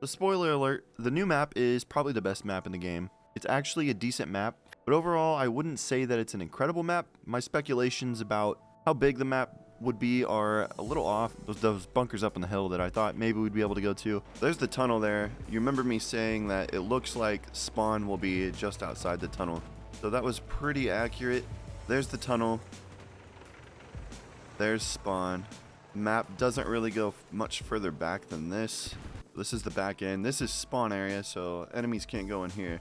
The spoiler alert, the new map is probably the best map in the game. It's actually a decent map, but overall I wouldn't say that it's an incredible map. My speculations about how big the map would be are a little off. Those bunkers up on the hill that I thought maybe we'd be able to go to. There's the tunnel there. You remember me saying that it looks like spawn will be just outside the tunnel. So that was pretty accurate. There's the tunnel. There's spawn. Map doesn't really go much further back than this. This is the back end. This is spawn area, so enemies can't go in here.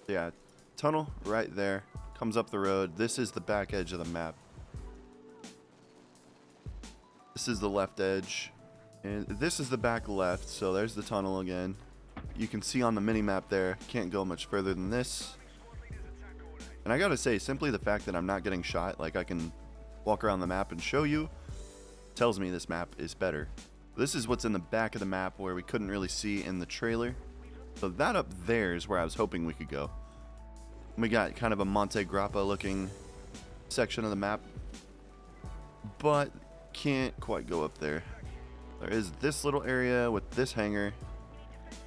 Yeah, tunnel right there. Comes up the road. This is the back edge of the map. This is the left edge. And this is the back left, so there's the tunnel again. You can see on the mini-map there, can't go much further than this. And I gotta say, simply the fact that I'm not getting shot, like I can walk around the map and show you, tells me this map is better. This is what's in the back of the map where we couldn't really see in the trailer. So that up there is where I was hoping we could go. We got kind of a Monte Grappa looking section of the map, but can't quite go up there. There is this little area with this hangar,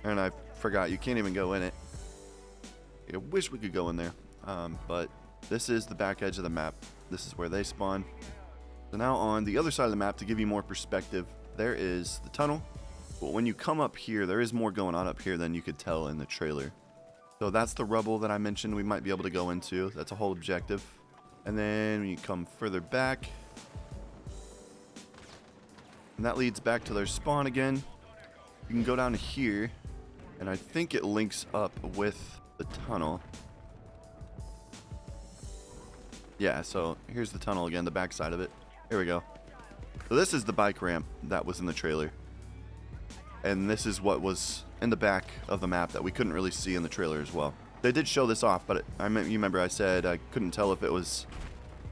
and I forgot you can't even go in it. I wish we could go in there, but this is the back edge of the map. This is where they spawn. So now on the other side of the map, to give you more perspective, there is the tunnel. But when you come up here, there is more going on up here than you could tell in the trailer. So that's the rubble that I mentioned we might be able to go into. That's a whole objective. And then when you come further back, and that leads back to their spawn again. You can go down to here, and I think it links up with the tunnel. Yeah, so here's the tunnel again, the back side of it. Here we go. So this is the bike ramp that was in the trailer. And this is what was in the back of the map that we couldn't really see in the trailer as well. They did show this off, but you remember I said I couldn't tell if it was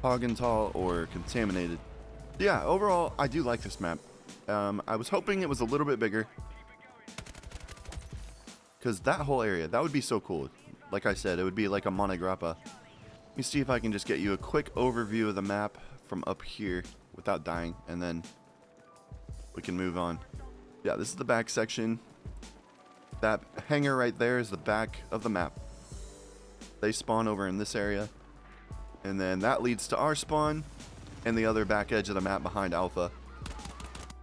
Hogenthal or Contaminated. Yeah, overall, I do like this map. I was hoping it was a little bit bigger, because that whole area, that would be so cool. Like I said, it would be like a Monte Grappa. Let me see if I can just get you a quick overview of the map from up here without dying, and then we can move on. Yeah, this is the back section. That hangar right there is the back of the map. They spawn over in this area, and then that leads to our spawn and the other back edge of the map behind Alpha.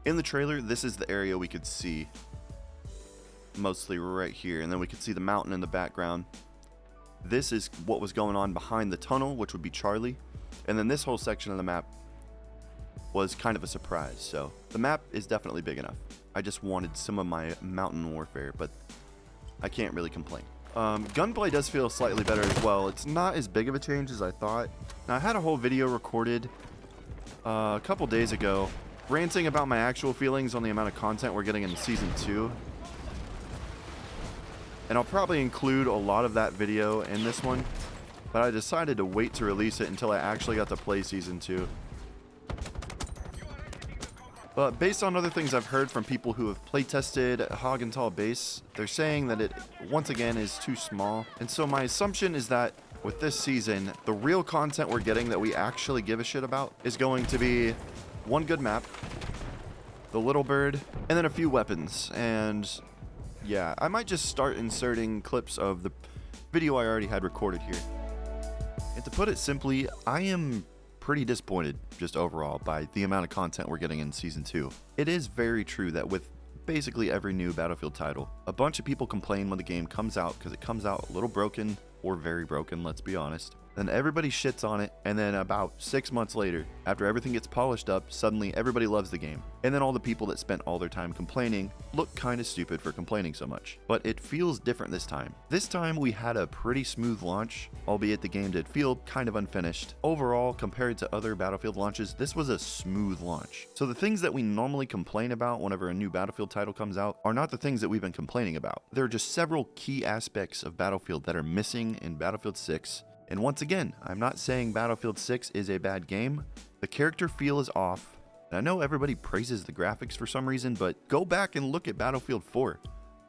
In the trailer, this is the area we could see, mostly right here, and then we could see the mountain in the background. This is what was going on behind the tunnel, which would be Charlie, and then this whole section of the map was kind of a surprise. So the map is definitely big enough. I just wanted some of my mountain warfare, but I can't really complain. Gunplay does feel slightly better as well. It's not as big of a change as I thought. Now, I had a whole video recorded a couple days ago ranting about my actual feelings on the amount of content we're getting in Season 2. And I'll probably include a lot of that video in this one, but I decided to wait to release it until I actually got to play Season 2. But based on other things I've heard from people who have playtested Hogenthal base, they're saying that it, once again, is too small. And so my assumption is that with this season, the real content we're getting that we actually give a shit about is going to be one good map, the little bird, and then a few weapons. And yeah, I might just start inserting clips of the video I already had recorded here. And to put it simply, I am pretty disappointed just overall by the amount of content we're getting in Season 2. It is very true that with basically every new Battlefield title, a bunch of people complain when the game comes out because it comes out a little broken, or very broken, let's be honest. Then everybody shits on it, and then about 6 months later, after everything gets polished up, suddenly everybody loves the game. And then all the people that spent all their time complaining look kind of stupid for complaining so much. But it feels different this time. This time we had a pretty smooth launch, albeit the game did feel kind of unfinished. Overall, compared to other Battlefield launches, this was a smooth launch. So the things that we normally complain about whenever a new Battlefield title comes out are not the things that we've been complaining about. There are just several key aspects of Battlefield that are missing in Battlefield 6. And once again, I'm not saying Battlefield 6 is a bad game. The character feel is off. And I know everybody praises the graphics for some reason, but go back and look at Battlefield 4.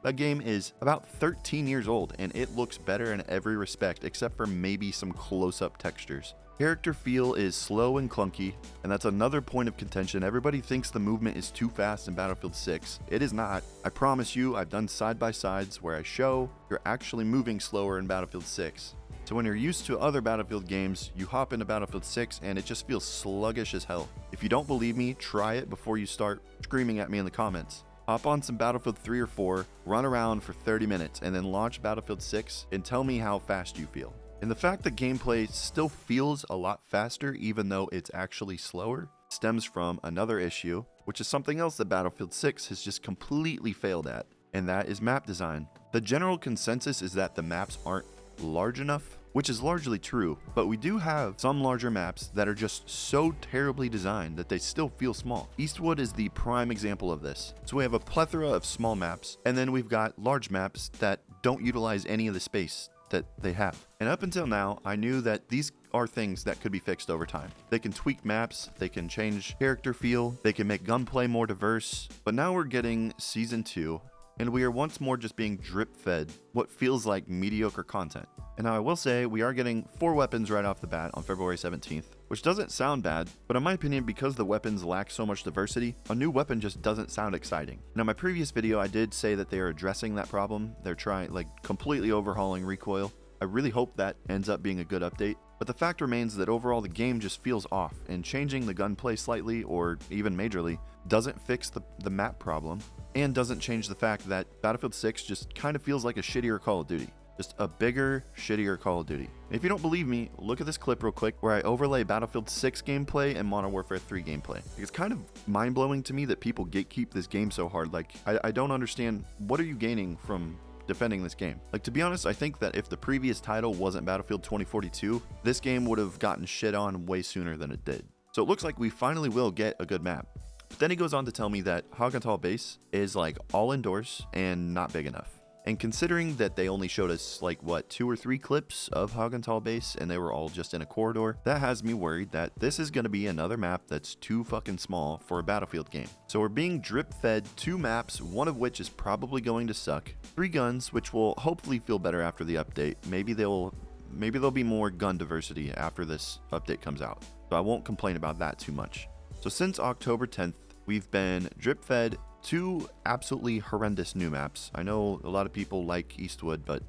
That game is about 13 years old, and it looks better in every respect except for maybe some close-up textures. Character feel is slow and clunky, and that's another point of contention. Everybody thinks the movement is too fast in Battlefield 6. It is not. I promise you, I've done side-by-sides where I show you're actually moving slower in Battlefield 6. So when you're used to other Battlefield games, you hop into Battlefield 6 and it just feels sluggish as hell. If you don't believe me, try it before you start screaming at me in the comments. Hop on some Battlefield 3 or 4, run around for 30 minutes, and then launch Battlefield 6 and tell me how fast you feel. And the fact that gameplay still feels a lot faster even though it's actually slower stems from another issue, which is something else that Battlefield 6 has just completely failed at, and that is map design. The general consensus is that the maps aren't large enough, which is largely true, but we do have some larger maps that are just so terribly designed that they still feel small. Eastwood is the prime example of this. So we have a plethora of small maps, and then we've got large maps that don't utilize any of the space that they have. And up until now, I knew that these are things that could be fixed over time. They can tweak maps, they can change character feel, they can make gunplay more diverse, but now we're getting Season 2, and we are once more just being drip-fed what feels like mediocre content. And now I will say, we are getting 4 weapons right off the bat on February 17th, which doesn't sound bad, but in my opinion, because the weapons lack so much diversity, a new weapon just doesn't sound exciting. Now, in my previous video, I did say that they are addressing that problem. They're trying, completely overhauling recoil. I really hope that ends up being a good update, but the fact remains that overall the game just feels off, and changing the gunplay slightly, or even majorly, doesn't fix the map problem, and doesn't change the fact that Battlefield 6 just kind of feels like a shittier Call of Duty. Just a bigger, shittier Call of Duty. If you don't believe me, look at this clip real quick where I overlay Battlefield 6 gameplay and Modern Warfare 3 gameplay. It's kind of mind-blowing to me that people gatekeep this game so hard. I don't understand, what are you gaining from defending this game? To be honest, I think that if the previous title wasn't Battlefield 2042, this game would have gotten shit on way sooner than it did. So it looks like we finally will get a good map. But then he goes on to tell me that Hoggenthal Base is all indoors and not big enough. And considering that they only showed us 2 or 3 clips of Hoggenthal Base and they were all just in a corridor, that has me worried that this is going to be another map that's too fucking small for a Battlefield game. So we're being drip fed 2 maps, one of which is probably going to suck, 3 guns, which will hopefully feel better after the update. Maybe there'll be more gun diversity after this update comes out. So I won't complain about that too much. So since October 10th, we've been drip fed 2 absolutely horrendous new maps. I know a lot of people like Eastwood, but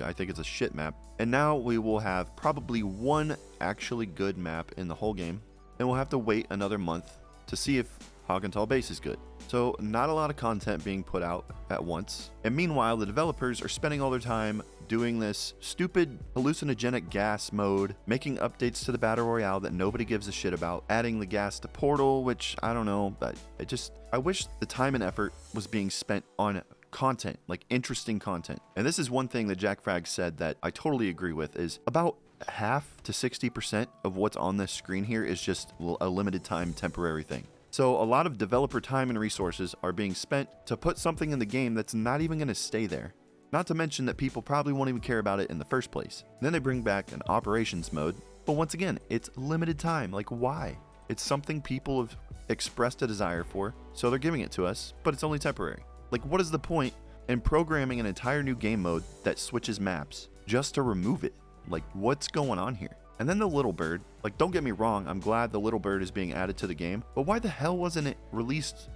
I think it's a shit map. And now we will have probably 1 actually good map in the whole game, and we'll have to wait another month to see if Hoggenthal Base is good. So not a lot of content being put out at once. And meanwhile, the developers are spending all their time doing this stupid hallucinogenic gas mode, making updates to the Battle Royale that nobody gives a shit about, adding the gas to Portal, which I don't know, but I wish the time and effort was being spent on content, interesting content. And this is one thing that Jack Frag said that I totally agree with, is about half to 60% of what's on this screen here is just a limited time temporary thing. So a lot of developer time and resources are being spent to put something in the game that's not even going to stay there. Not to mention that people probably won't even care about it in the first place. Then they bring back an operations mode, but once again, it's limited time. Why? It's something people have expressed a desire for, so they're giving it to us, but it's only temporary. What is the point in programming an entire new game mode that switches maps just to remove it? What's going on here? And then the Little Bird, don't get me wrong, I'm glad the Little Bird is being added to the game, but why the hell wasn't it released,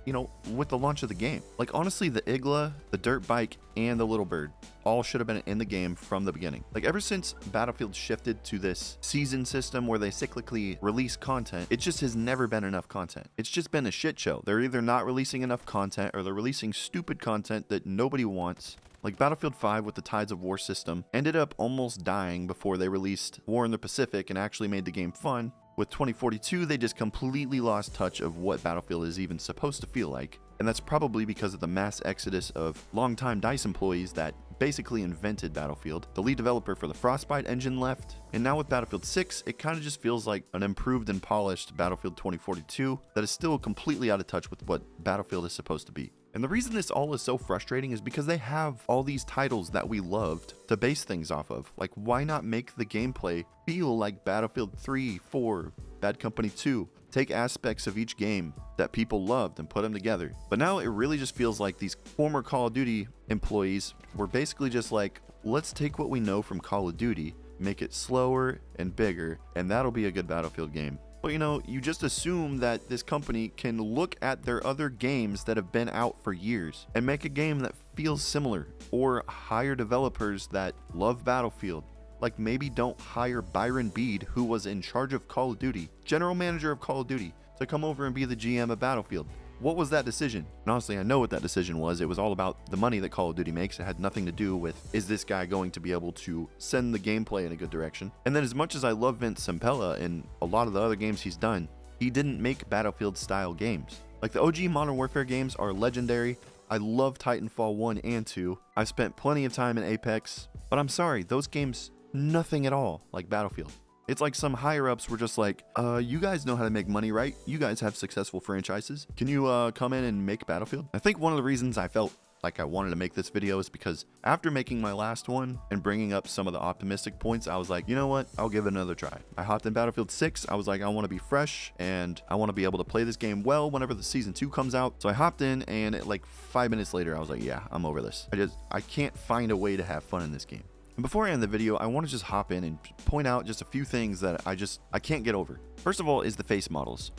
with the launch of the game? Honestly, the Igla, the Dirt Bike, and the Little Bird all should have been in the game from the beginning. Ever since Battlefield shifted to this season system where they cyclically release content, it just has never been enough content. It's just been a shit show. They're either not releasing enough content or they're releasing stupid content that nobody wants. Battlefield 5 with the Tides of War system ended up almost dying before they released War in the Pacific and actually made the game fun. With 2042, they just completely lost touch of what Battlefield is even supposed to feel like. And that's probably because of the mass exodus of longtime DICE employees that basically invented Battlefield. The lead developer for the Frostbite engine left, and now with Battlefield 6, it kind of just feels like an improved and polished Battlefield 2042 that is still completely out of touch with what Battlefield is supposed to be. And the reason this all is so frustrating is because they have all these titles that we loved to base things off of. Why not make the gameplay feel like Battlefield 3, 4, Bad Company 2? take aspects of each game that people loved and put them together. But now it really just feels like these former Call of Duty employees were basically just like, let's take what we know from Call of Duty, make it slower and bigger, and that'll be a good Battlefield game. But you know, you just assume that this company can look at their other games that have been out for years and make a game that feels similar, or hire developers that love Battlefield. Like maybe don't hire Byron Bede, who was in charge of Call of Duty, general manager of Call of Duty, to come over and be the GM of Battlefield. What was that decision? And honestly, I know what that decision was. It was all about the money that Call of Duty makes. It had nothing to do with, is this guy going to be able to send the gameplay in a good direction? And then as much as I love Vince Zampella and a lot of the other games he's done, he didn't make Battlefield style games. Like the OG Modern Warfare games are legendary. I love Titanfall 1 and 2. I've spent plenty of time in Apex, but I'm sorry, those games, nothing at all like Battlefield. It's like some higher ups were just like, you guys know how to make money, right? You guys have successful franchises. Can you come in and make Battlefield? I think one of the reasons I felt like I wanted to make this video is because after making my last one and bringing up some of the optimistic points, I was like, you know what? I'll give it another try. I hopped in Battlefield 6. I was like, I want to be fresh and I want to be able to play this game well whenever the season 2 comes out. So I hopped in and like 5 minutes later, I was like, yeah, I'm over this. I can't find a way to have fun in this game. And before I end the video, I want to just hop in and point out just a few things that I can't get over. First of all is the face models.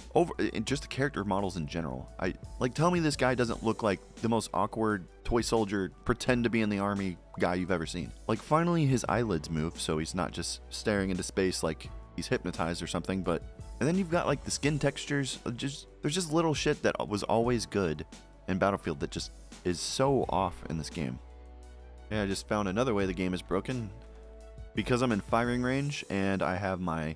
Just the character models in general. Tell me this guy doesn't look like the most awkward toy soldier, pretend to be in the army guy you've ever seen. Like finally his eyelids move, so he's not just staring into space like he's hypnotized or something, and then you've got like the skin textures. There's just little shit that was always good in Battlefield that just is so off in this game. Yeah, I just found another way the game is broken. Because I'm in firing range and I have my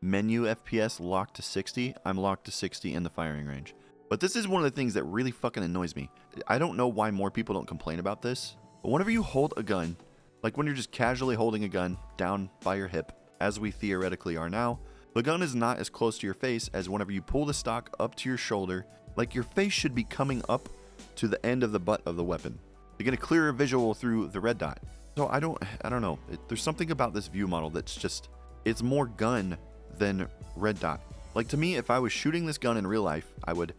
menu FPS locked to 60, I'm locked to 60 in the firing range. But this is one of the things that really fucking annoys me. I don't know why more people don't complain about this, but whenever you hold a gun, like when you're just casually holding a gun down by your hip, as we theoretically are now, the gun is not as close to your face as whenever you pull the stock up to your shoulder. Like your face should be coming up to the end of the butt of the weapon. You get a clearer visual through the red dot. So I don't know. There's something about this view model that's just, it's more gun than red dot. Like to me, if I was shooting this gun in real life, I would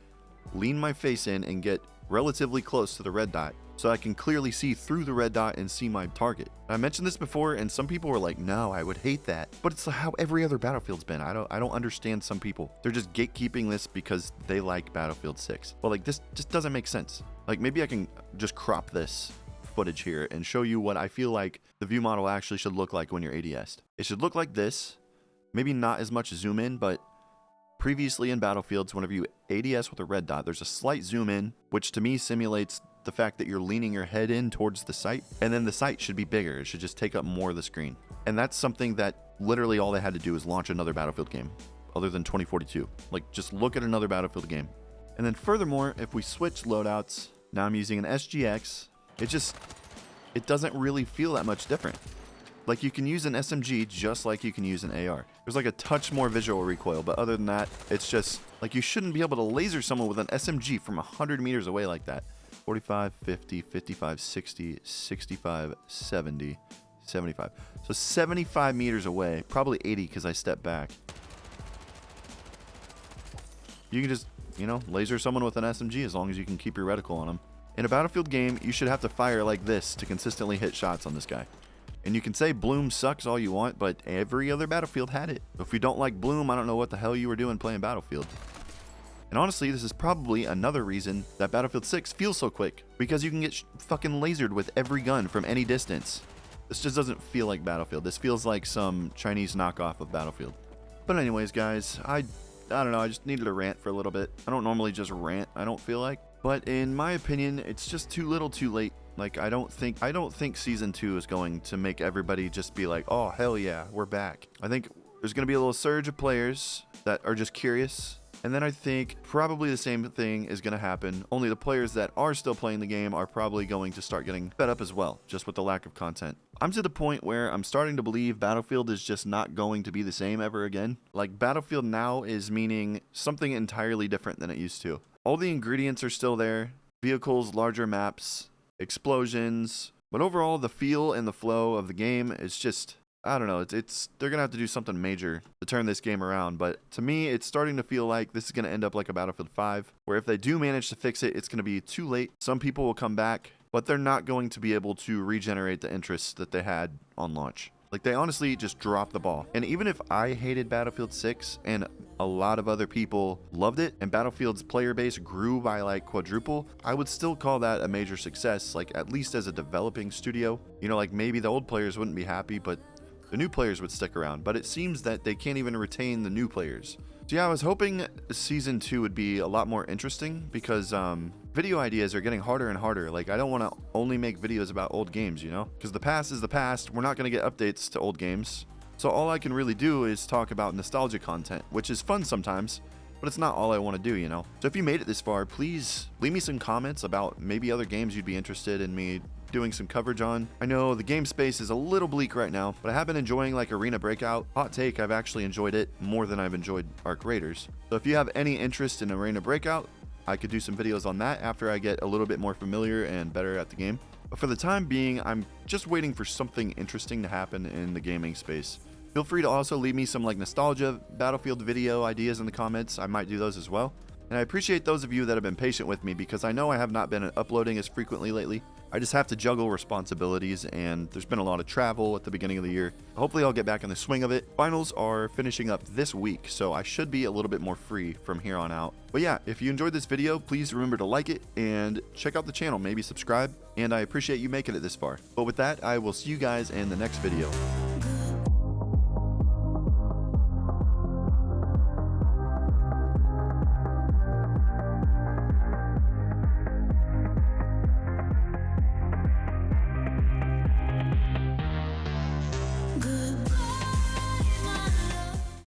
lean my face in and get relatively close to the red dot so I can clearly see through the red dot and see my target. I mentioned this before and some people were like, no, I would hate that. But it's how every other Battlefield's been. I don't understand some people. They're just gatekeeping this because they like Battlefield 6. Well, like this just doesn't make sense. Like maybe I can just crop this footage here and show you what I feel like the view model actually should look like when you're ADS'd. It should look like this. Maybe not as much zoom in, but previously in Battlefields, whenever you ADS with a red dot, there's a slight zoom in, which to me simulates the fact that you're leaning your head in towards the sight, and then the sight should be bigger. It should just take up more of the screen. And that's something that literally all they had to do is launch another Battlefield game other than 2042. Like just look at another Battlefield game. And then furthermore, if we switch loadouts, now I'm using an SGX, it doesn't really feel that much different. Like you can use an SMG just like you can use an AR. There's like a touch more visual recoil, but other than that, it's just like you shouldn't be able to laser someone with an SMG from 100 meters away like that. 45, 50, 55, 60, 65, 70, 75. So 75 meters away, probably 80 because I stepped back. You can just, laser someone with an SMG as long as you can keep your reticle on them. In a Battlefield game, you should have to fire like this to consistently hit shots on this guy. And you can say Bloom sucks all you want, but every other Battlefield had it. If you don't like Bloom, I don't know what the hell you were doing playing Battlefield. And honestly, this is probably another reason that Battlefield 6 feels so quick, because you can get fucking lasered with every gun from any distance. This just doesn't feel like Battlefield. This feels like some Chinese knockoff of Battlefield. But anyways, guys, I don't know, I just needed to rant for a little bit. I don't normally just rant, I don't feel like. But in my opinion, it's just too little too late. Like, I don't think Season 2 is going to make everybody just be like, oh, hell yeah, we're back. I think there's going to be a little surge of players that are just curious. And then I think probably the same thing is going to happen. Only the players that are still playing the game are probably going to start getting fed up as well, just with the lack of content. I'm to the point where I'm starting to believe Battlefield is just not going to be the same ever again. Like, Battlefield now is meaning something entirely different than it used to. All the ingredients are still there. Vehicles, larger maps, explosions. But overall, the feel and the flow of the game is just, I don't know. It's they're gonna have to do something major to turn this game around. But to me, it's starting to feel like this is gonna end up like a Battlefield 5, where if they do manage to fix it, it's gonna be too late. Some people will come back, but they're not going to be able to regenerate the interest that they had on launch. Like, they honestly just dropped the ball. And even if I hated Battlefield 6 and a lot of other people loved it and Battlefield's player base grew by like quadruple, I would still call that a major success, like at least as a developing studio. You know, like maybe the old players wouldn't be happy, but the new players would stick around. But it seems that they can't even retain the new players. So yeah, I was hoping season 2 would be a lot more interesting because video ideas are getting harder and harder. Like, I don't want to only make videos about old games, you know? Because the past is the past. We're not going to get updates to old games. So all I can really do is talk about nostalgia content, which is fun sometimes, but it's not all I want to do, you know? So if you made it this far, please leave me some comments about maybe other games you'd be interested in me doing some coverage on. I know the game space is a little bleak right now, but I have been enjoying like Arena Breakout. Hot take, I've actually enjoyed it more than I've enjoyed Arc Raiders. So if you have any interest in Arena Breakout, I could do some videos on that after I get a little bit more familiar and better at the game. But for the time being, I'm just waiting for something interesting to happen in the gaming space. Feel free to also leave me some like nostalgia Battlefield video ideas in the comments. I might do those as well. And I appreciate those of you that have been patient with me because I know I have not been uploading as frequently lately. I just have to juggle responsibilities and there's been a lot of travel at the beginning of the year. Hopefully I'll get back in the swing of it. Finals are finishing up this week, so I should be a little bit more free from here on out. But yeah, if you enjoyed this video, please remember to like it and check out the channel, maybe subscribe, and I appreciate you making it this far. But with that, I will see you guys in the next video.